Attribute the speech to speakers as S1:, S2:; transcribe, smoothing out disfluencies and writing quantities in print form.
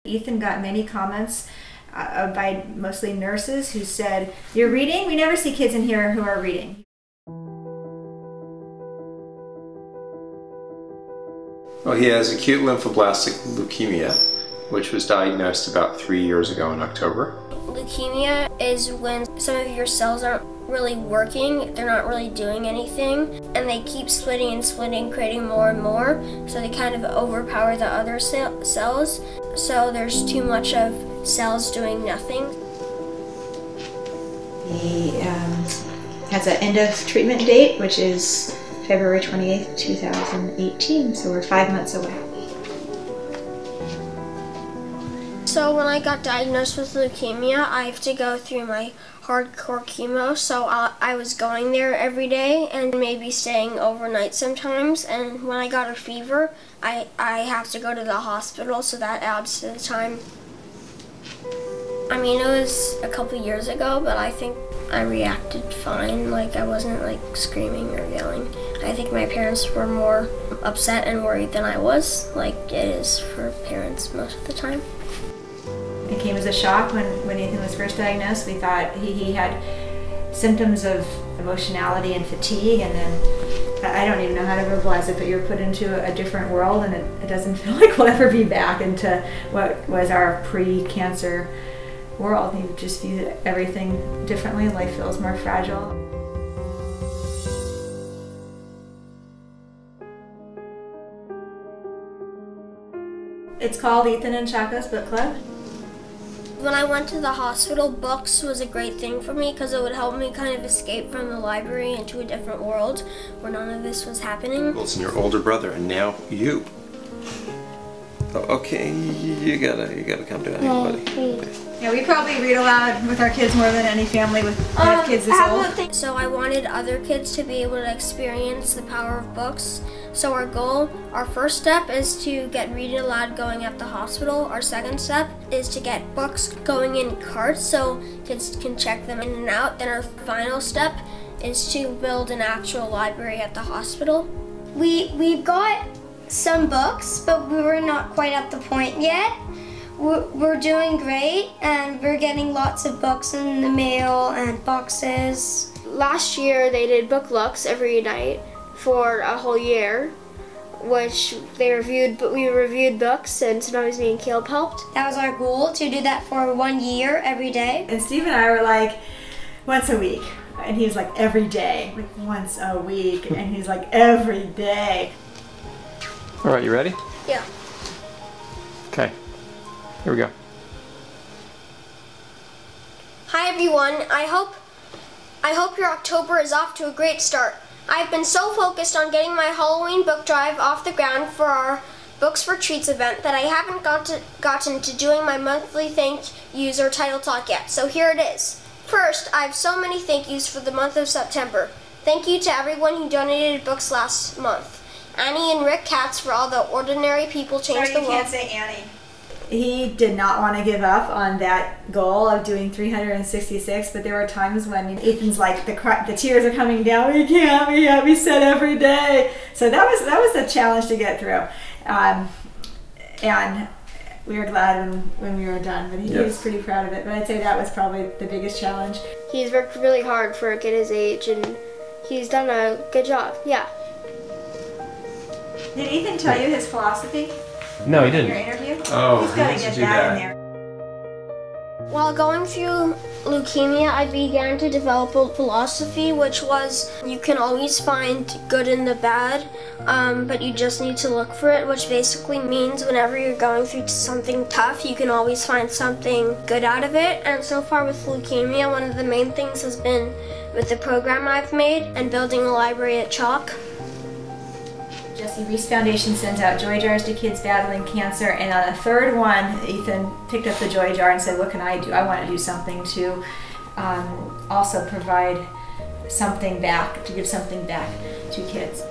S1: Ethan got many comments by mostly nurses who said, "You're reading? We never see kids in here who are reading."
S2: Well, he has acute lymphoblastic leukemia, which was diagnosed about 3 years ago in October.
S3: Leukemia is when some of your cells aren't really working, they're not really doing anything, and they keep splitting and splitting, creating more and more, so they kind of overpower the other cells, so there's too much of cells doing nothing.
S1: He has an end of treatment date, which is February 28th, 2018, so we're 5 months away.
S3: So when I got diagnosed with leukemia, I have to go through my hardcore chemo, so I was going there every day and maybe staying overnight sometimes, and when I got a fever, I have to go to the hospital, so that adds to the time. I mean, it was a couple years ago, but I think I reacted fine. Like, I wasn't like screaming or yelling. I think my parents were more upset and worried than I was, like it is for parents most of the time.
S1: It came as a shock when Ethan was first diagnosed. We thought he had symptoms of emotionality and fatigue, and then I don't even know how to verbalize it, but you're put into a different world, and it doesn't feel like we'll ever be back into what was our pre-cancer world. You just view everything differently. Life feels more fragile. It's called Ethan and Chaco's Book Club.
S3: When I went to the hospital, books was a great thing for me because it would help me kind of escape from the library into a different world where none of this was happening.
S2: Wilson, your older brother, and now you. Oh, okay, you gotta calm down, buddy.
S1: Yeah, we probably read aloud with our kids more than any family with kids this old.
S3: So I wanted other kids to be able to experience the power of books. So our first step is to get reading aloud going at the hospital. Our second step is to get books going in carts so kids can check them in and out. Then our final step is to build an actual library at the hospital.
S4: We've got some books, but we were not quite at the point yet. We're doing great, and we're getting lots of books in the mail and boxes.
S5: Last year they did book looks every night for a whole year, which they reviewed, but we reviewed books, and sometimes me and Caleb helped.
S4: That was our goal, to do that for 1 year every day.
S1: And Steve and I were like, once a week. And he's like, every day. Like, once a week. And he's like, every day.
S2: All right, you ready?
S3: Yeah.
S2: Okay, here we go.
S3: Hi everyone, I hope your October is off to a great start. I've been so focused on getting my Halloween book drive off the ground for our Books for Treats event that I haven't gotten to doing my monthly thank yous or title talk yet, so here it is. First, I have so many thank yous for the month of September. Thank you to everyone who donated books last month. Annie and Rick Katz for all the ordinary people change the world.
S1: You can't say Annie. He did not want to give up on that goal of doing 366, but there were times when Ethan's like, the tears are coming down, we can't be said every day. So that was a challenge to get through. And we were glad when we were done, but he was pretty proud of it. But I'd say that was probably the biggest challenge.
S5: He's worked really hard for a kid his age, and he's done a good job, yeah.
S1: Did Ethan tell you his philosophy?
S2: No, he didn't.
S1: In your interview?
S2: Oh,
S1: he's got to get that in there.
S3: While going through leukemia, I began to develop a philosophy, which was you can always find good in the bad, but you just need to look for it, which basically means whenever you're going through something tough, you can always find something good out of it. And so far with leukemia, one of the main things has been with the program I've made and building a library at Chalk.
S1: Jesse Reese Foundation sends out joy jars to kids battling cancer, and on the third one, Ethan picked up the joy jar and said, what can I do? I want to do something to also provide something back, to give something back to kids.